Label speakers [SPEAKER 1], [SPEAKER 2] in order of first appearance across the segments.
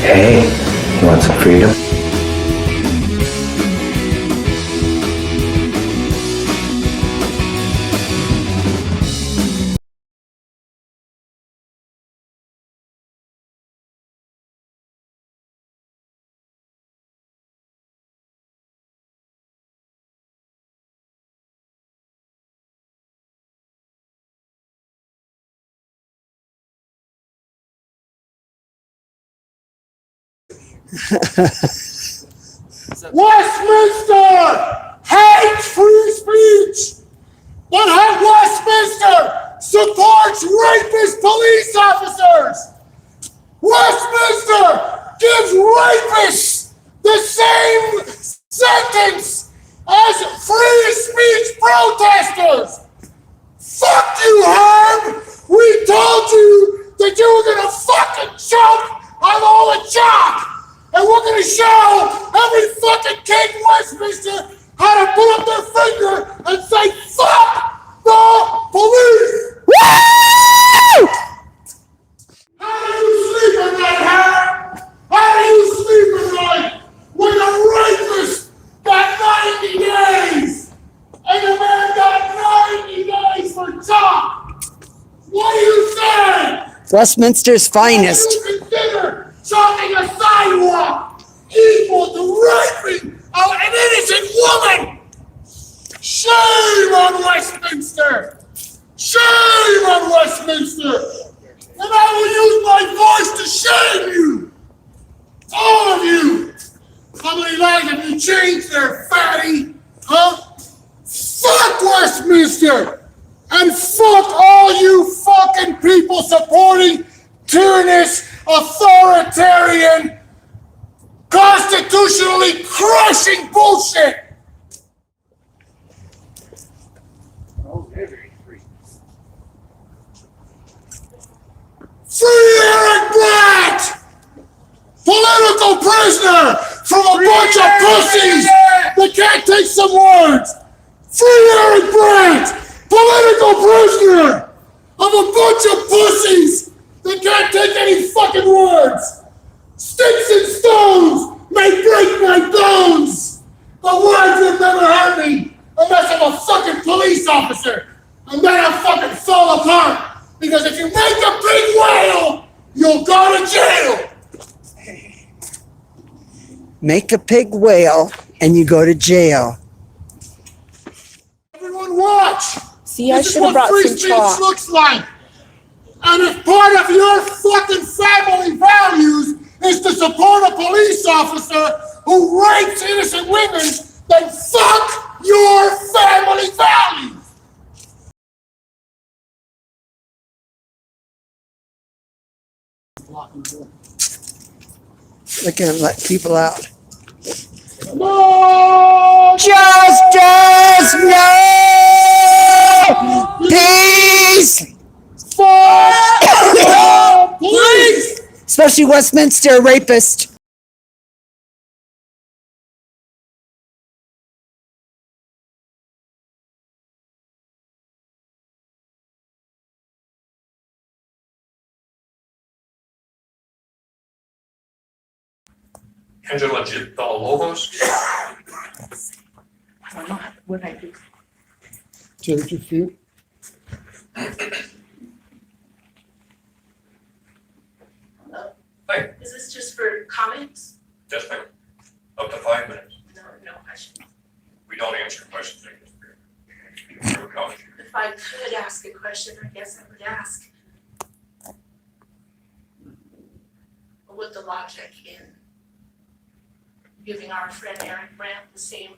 [SPEAKER 1] Hey, you want some freedom?
[SPEAKER 2] Westminster hates free speech, but Westminster supports rapist police officers. Westminster gives rapists the same sentence as free speech protesters. Fuck you, Herb! We told you that you were gonna fucking choke on all the chalk! And we're gonna show every fucking kid in Westminster how to put up their finger and say, fuck the police! Woo! How do you sleep at night, Herb? How do you sleep at night when a rapist got 90 days and the man got 90 days for talk? What do you say?
[SPEAKER 3] Westminster's finest.
[SPEAKER 2] What do you consider chalking a sidewalk equal to raping an innocent woman? Shame on Westminster! Shame on Westminster! And I will use my voice to shame you! All of you! How many lives have you changed there, fatty? Huh? Fuck Westminster! And fuck all you fucking people supporting tyrannous, authoritarian, constitutionally crushing bullshit! Free Eric Brandt! Political prisoner from a bunch of pussies that can't take some words! Free Eric Brandt! Political prisoner of a bunch of pussies that can't take any fucking words! Sticks and stones may break my bones, but words will never hurt me unless I'm a fucking police officer, and then I'll fucking fall apart. Because if you make a big whale, you'll go to jail.
[SPEAKER 3] Make a pig whale and you go to jail.
[SPEAKER 2] Everyone watch.
[SPEAKER 4] See, I should have brought
[SPEAKER 2] some chalk. This is what free speech looks like. And if part of your fucking family values is to support a police officer who rapes innocent women, then fuck your family values.
[SPEAKER 3] They're gonna let people out.
[SPEAKER 2] No!
[SPEAKER 3] Justice! No! Peace!
[SPEAKER 2] Please!
[SPEAKER 3] Especially Westminster rapist.
[SPEAKER 5] Angela Lobos.
[SPEAKER 4] I don't know what I do.
[SPEAKER 2] Did you feel?
[SPEAKER 5] Hi.
[SPEAKER 4] Is this just for comments?
[SPEAKER 5] Yes, ma'am. Up to 5 minutes.
[SPEAKER 4] No questions.
[SPEAKER 5] We don't answer questions.
[SPEAKER 4] If I could ask a question, I guess I would ask. With the logic in giving our friend Eric Brandt the same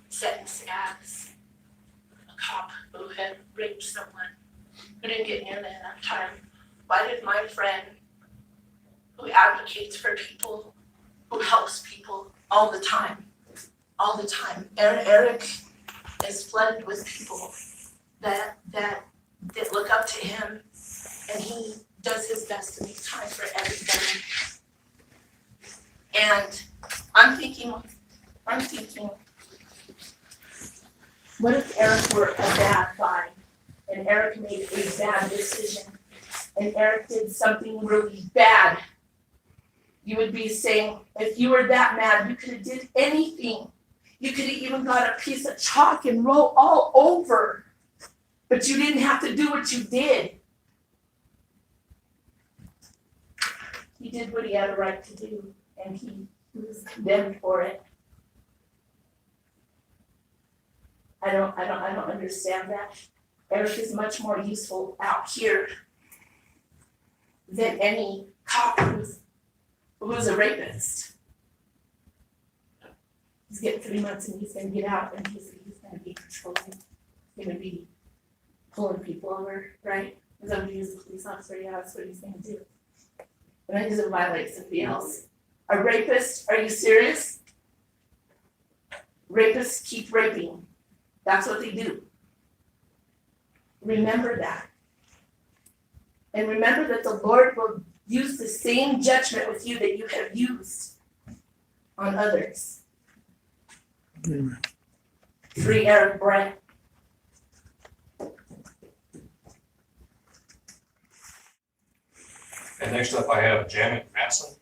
[SPEAKER 4] sentence as a cop who had raped someone who didn't get nearly enough time, why did my friend who advocates for people, who helps people all the time, Eric is flooded with people that look up to him, and he does his best to make time for everybody. And I'm thinking, what if Eric were a bad guy and Eric made a bad decision and Eric did something really bad You would be saying, if you were that mad, you could have did anything. You could have even got a piece of chalk and wrote all over. But you didn't have to do what you did. He did what he had a right to do, and he was condemned for it. I don't understand that. Eric is much more useful out here than any cop who's a rapist. He's getting 3 months and he's gonna get out and he's gonna be controlling, he's gonna be pulling people over, right? He's gonna be a police officer, yeah, that's what he's gonna do. And then he's gonna violate something else. A rapist, are you serious? Rapists keep raping. That's what they do. Remember that. And remember that the Lord will use the same judgment with you that you have used on others.
[SPEAKER 3] Amen.
[SPEAKER 4] Free Eric Brandt.
[SPEAKER 5] And next up, I have Janet Matson.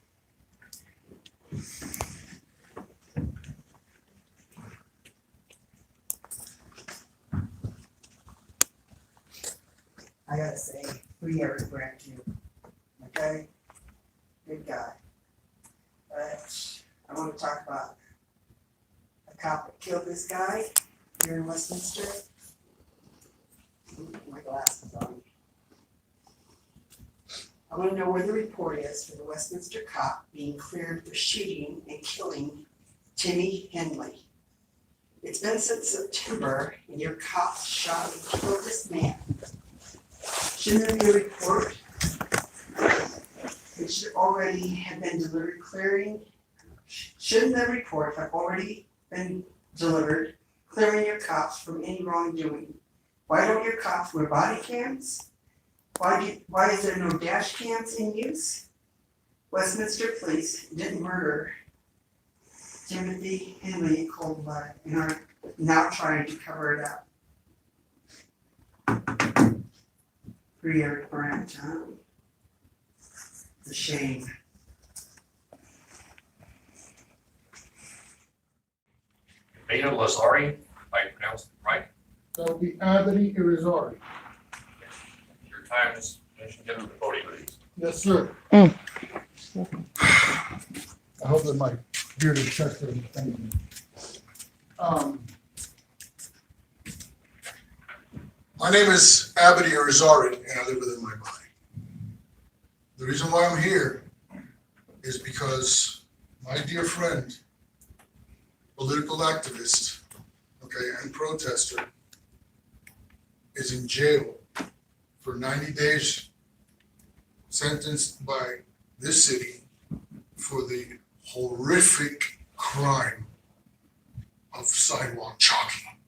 [SPEAKER 3] I gotta say, free Eric Brandt too. Okay? Good guy. But I want to talk about a cop that killed this guy here in Westminster. Ooh, my glasses on. I want to know where the report is for the Westminster cop being cleared for shooting and killing Timmy Henley. It's been since September and your cops shot and killed this man. Shouldn't there be a report? It should already have been delivered clearing. Shouldn't the report have already been delivered clearing your cops from any wrongdoing? Why don't your cops wear body cams? Why is there no dash cams in use? Westminster Police didn't murder Timothy Henley in cold blood and are now trying to cover it up. Free Eric Brandt, huh? It's a shame.
[SPEAKER 5] Beta Lazari, if I pronounced it right.
[SPEAKER 2] That would be Anthony Irizarry.
[SPEAKER 5] Your time is mentioned at the podium, please.
[SPEAKER 2] Yes, sir.
[SPEAKER 3] Mm.
[SPEAKER 2] I hope that my bearded chest doesn't offend me. My name is Abadi Irizarry, and I live within my body. The reason why I'm here is because my dear friend, political activist, and protester, is in jail for 90 days, sentenced by this city for the horrific crime of sidewalk chalking.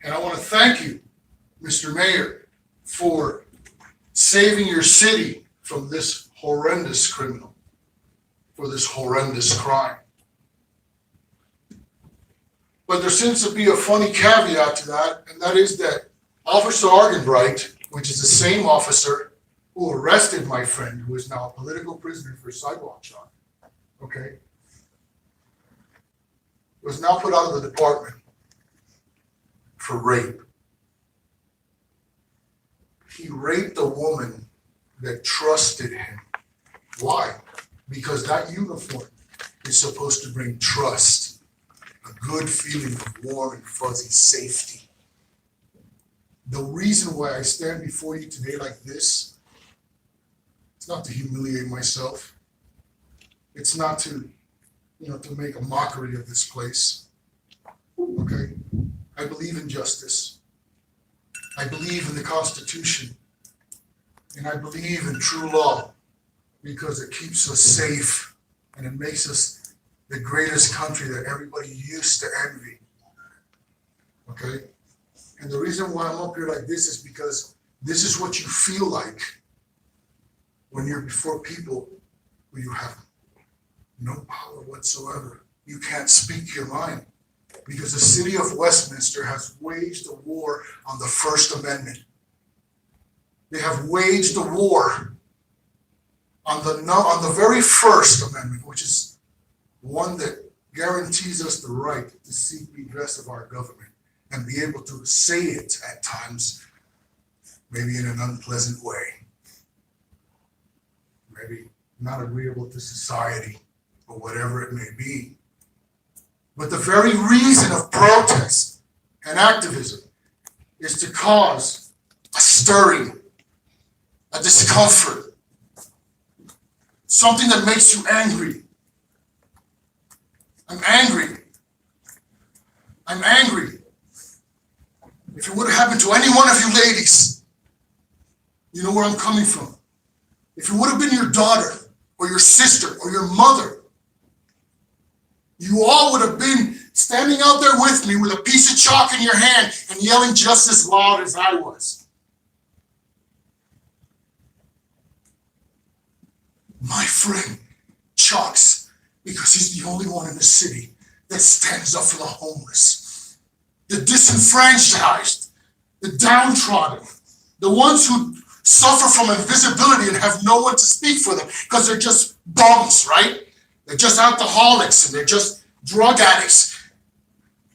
[SPEAKER 2] And I want to thank you, Mr. Mayor, for saving your city from this horrendous criminal, for this horrendous crime. But there seems to be a funny caveat to that, and that is that Officer Argenbright, which is the same officer who arrested my friend, who is now a political prisoner for sidewalk chalking, was now put out of the department for rape. He raped a woman that trusted him. Why? Because that uniform is supposed to bring trust, a good feeling of warm and fuzzy safety. The reason why I stand before you today like this, it's not to humiliate myself. It's not to, to make a mockery of this place. Okay? I believe in justice. I believe in the Constitution. And I believe in true law because it keeps us safe and it makes us the greatest country that everybody used to envy. Okay? And the reason why I'm up here like this is because this is what you feel like when you're before people where you have no power whatsoever. You can't speak your mind because the city of Westminster has waged a war on the First Amendment. They have waged a war on the very first amendment, which is one that guarantees us the right to seek redress of our government and be able to say it at times, maybe in an unpleasant way, maybe not agreeable to society or whatever it may be. But the very reason of protest and activism is to cause a stirring, a discomfort, something that makes you angry. I'm angry. I'm angry. If it would have happened to any one of you ladies, you know where I'm coming from. If it would have been your daughter or your sister or your mother, you all would have been standing out there with me with a piece of chalk in your hand and yelling just as loud as I was. My friend chalks because he's the only one in the city that stands up for the homeless, the disenfranchised, the downtrodden, the ones who suffer from invisibility and have no one to speak for them because they're just bums, right? They're just alcoholics and they're just drug addicts.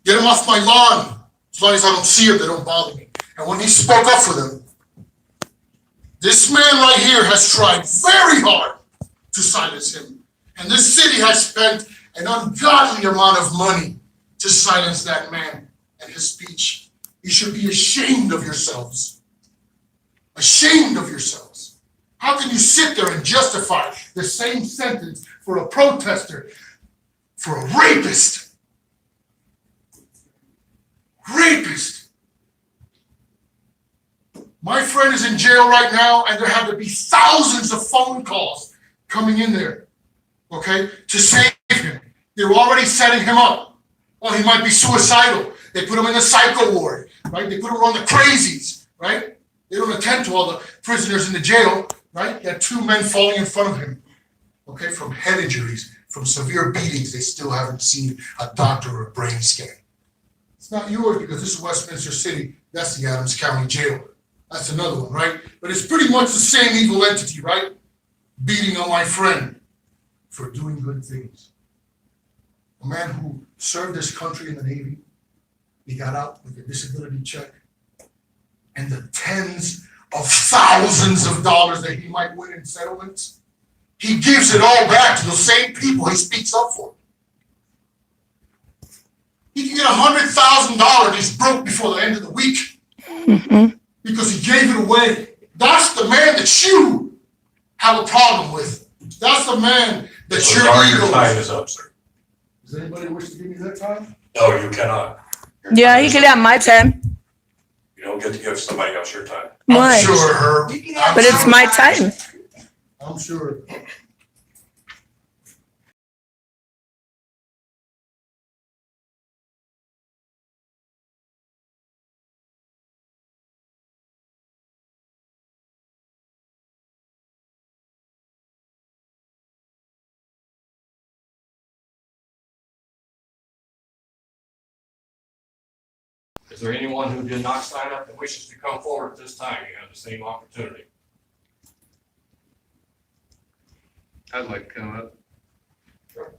[SPEAKER 2] Get them off my lawn. As long as I don't see them, they don't bother me. And when he spoke up for them, this man right here has tried very hard to silence him. And this city has spent an ungodly amount of money to silence that man and his speech. You should be ashamed of yourselves. Ashamed of yourselves. How can you sit there and justify the same sentence for a protester, for a rapist? Rapist. My friend is in jail right now, and there have to be thousands of phone calls coming in there, okay, to save him. They're already setting him up. Oh, he might be suicidal. They put him in the psycho ward, right? They put him on the crazies, right? They don't attend to all the prisoners in the jail, right? They had 2 men falling in front of him, okay, from head injuries, from severe beatings. They still haven't seen a doctor or a brain scan. It's not yours because this is Westminster City. That's the Adams County Jail. That's another one, right? But it's pretty much the same evil entity, right? Beating on my friend for doing good things. A man who served this country in the Navy, he got out with a disability check, and the tens of thousands of dollars that he might win in settlements, he gives it all back to the same people he speaks up for. He can get $100,000, he's broke before the end of the week because he gave it away. That's the man that you have a problem with. That's the man that
[SPEAKER 5] Your time is up, sir.
[SPEAKER 2] Does anybody wish to give me that time?
[SPEAKER 5] No, you cannot.
[SPEAKER 6] Yeah, you can have my time.
[SPEAKER 5] You don't get to give somebody else your time.
[SPEAKER 6] Why?
[SPEAKER 2] I'm sure, Herb.
[SPEAKER 3] You can have
[SPEAKER 6] But it's my time.
[SPEAKER 2] I'm sure.
[SPEAKER 5] Is there anyone who did not sign up that wishes to come forward at this time? You have the same opportunity.
[SPEAKER 7] I'd like to come up.
[SPEAKER 5] Sure.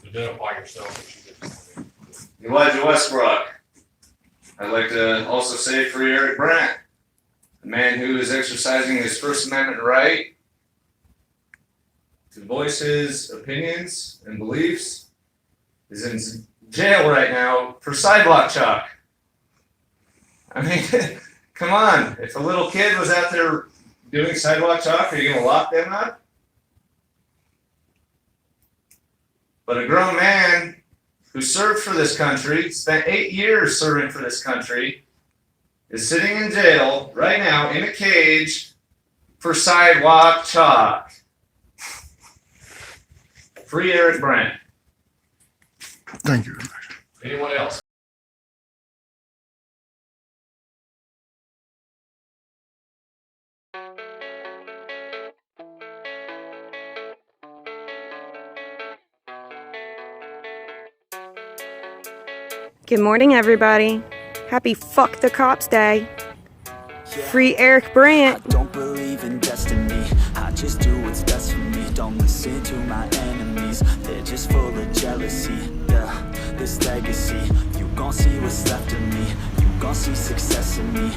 [SPEAKER 5] Identify yourself.
[SPEAKER 7] Elijah Westbrook. I'd like to also say for Eric Brandt, a man who is exercising his First Amendment right to voice his opinions and beliefs, is in jail right now for sidewalk chalk. I mean, come on. If a little kid was out there doing sidewalk chalk, are you going to lock them up? But a grown man who served for this country, spent 8 years serving for this country, is sitting in jail right now in a cage for sidewalk chalk. Free Eric Brandt.
[SPEAKER 2] Thank you.
[SPEAKER 5] Anyone else?
[SPEAKER 6] Good morning, everybody. Happy Fuck the Cops Day. Free Eric Brandt.
[SPEAKER 8] I don't believe in destiny, I just do what's best for me. Don't listen to my enemies, they're just full of jealousy. Yeah, this legacy, you gon' see what's left of me. You gon' see success in me,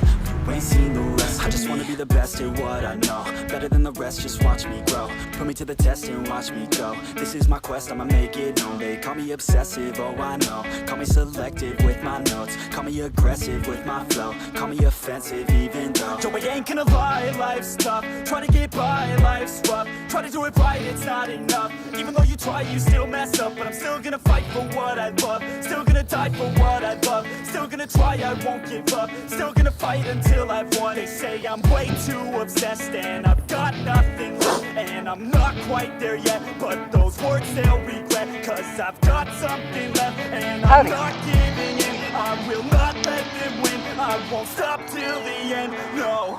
[SPEAKER 8] you ain't seen the rest of me. I just wanna be the best at what I know, better than the rest, just watch me grow. Put me to the test and watch me go. This is my quest, I'ma make it known. They call me obsessive, oh I know. Call me selective with my notes, call me aggressive with my flow, call me offensive even though Joe, I ain't gonna lie, life's tough. Try to get by, life's rough. Try to do it right, it's not enough. Even though you try, you still mess up. But I'm still gonna fight for what I love, still gonna die for what I love, still gonna try, I won't give up, still gonna fight until I've won. They say I'm way too obsessed and I've got nothing left, and I'm not quite there yet, but those words they'll regret, cause I've got something left and I'm not giving in. I will not let them win, I won't stop till the end, no.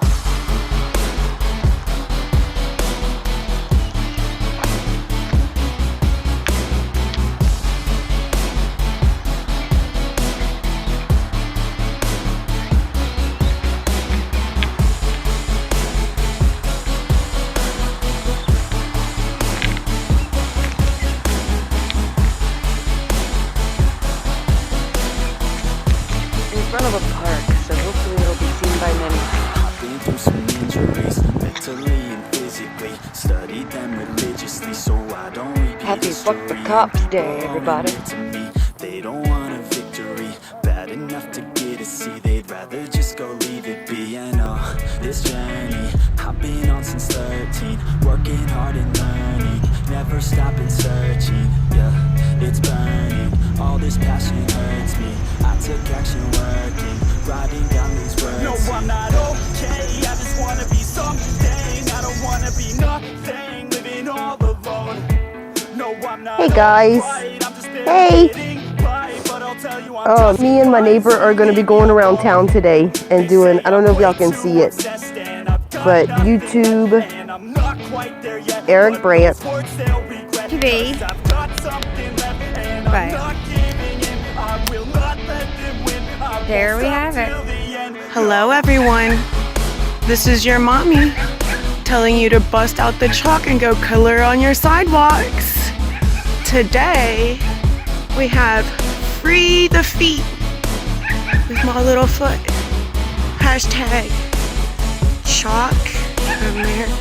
[SPEAKER 6] In front of a park, so hopefully it'll be seen by many.
[SPEAKER 8] I've been through some injuries, mentally and physically. Studied them religiously, so I don't repeat
[SPEAKER 6] Happy
[SPEAKER 8] history.
[SPEAKER 6] Fuck the Cops
[SPEAKER 8] People
[SPEAKER 6] Day, everybody.
[SPEAKER 8] to me, they don't want a victory, bad enough to get a C. They'd rather just go leave it be. I know this journey I've been on since 13, working hard and learning, never stopping searching. Yeah, it's burning, all this passion hurts me. I took action working, writing down these words. No, I'm not okay, I just wanna be something. I don't wanna be nothing, living all alone. No, I'm not.
[SPEAKER 9] Hey guys. Hey. Me and my neighbor are going to be going around town today and doing, I don't know if y'all can see it, but YouTube, Eric Brandt.
[SPEAKER 6] TV. Right. There we have it. Hello everyone. This is your mommy telling you to bust out the chalk and go color on your sidewalks. Today we have Free the Feet with my little foot. Hashtag Chalk America.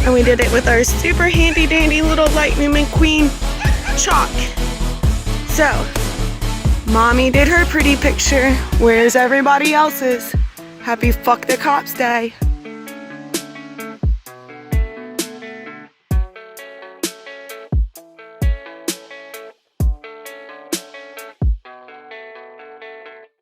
[SPEAKER 6] And we did it with our super handy dandy little Lightning McQueen chalk. So, mommy did her pretty picture. Where's everybody else's? Happy Fuck the Cops Day.